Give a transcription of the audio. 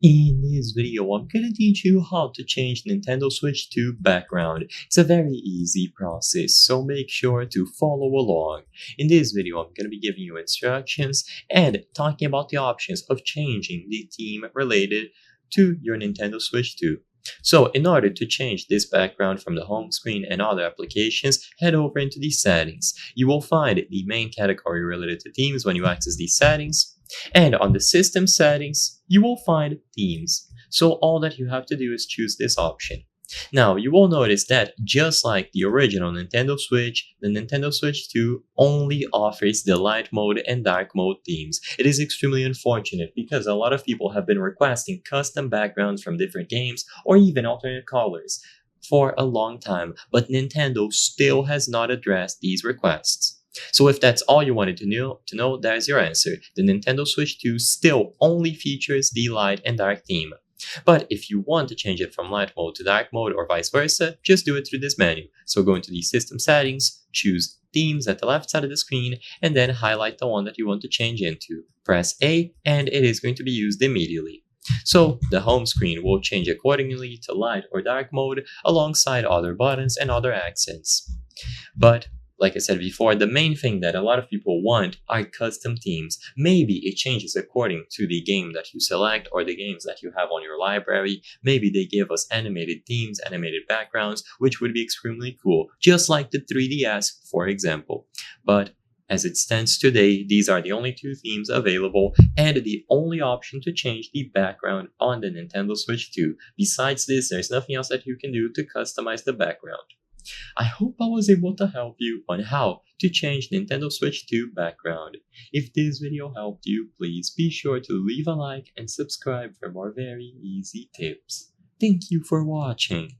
In this video, I'm gonna teach you how to change Nintendo Switch 2 background. It's a very easy process, so make sure to follow along. In this video, I'm gonna be giving you instructions and talking about the options of changing the theme related to your Nintendo Switch 2. So in order to change this background from the home screen and other applications, head over into the settings. You will find the main category related to themes when you access these settings. And on the system settings, you will find themes. So all that you have to do is choose this option. Now, you will notice that just like the original Nintendo Switch, the Nintendo Switch 2 only offers the light mode and dark mode themes. It is extremely unfortunate because a lot of people have been requesting custom backgrounds from different games or even alternate colors for a long time, but Nintendo still has not addressed these requests. So if that's all you wanted to know, there's your answer. The Nintendo Switch 2 still only features the light and dark theme. But if you want to change it from light mode to dark mode or vice versa, just do it through this menu. So go into the system settings, choose themes at the left side of the screen, and then highlight the one that you want to change into. Press A, and it is going to be used immediately. So the home screen will change accordingly to light or dark mode alongside other buttons and other accents. But like I said before, the main thing that a lot of people want are custom themes. Maybe it changes according to the game that you select or the games that you have on your library. Maybe they give us animated themes, animated backgrounds, which would be extremely cool, just like the 3DS, for example. But as it stands today, these are the only two themes available and the only option to change the background on the Nintendo Switch 2. Besides this, there's nothing else that you can do to customize the background. I hope I was able to help you on how to change Nintendo Switch 2 background. If this video helped you, please be sure to leave a like and subscribe for more very easy tips. Thank you for watching.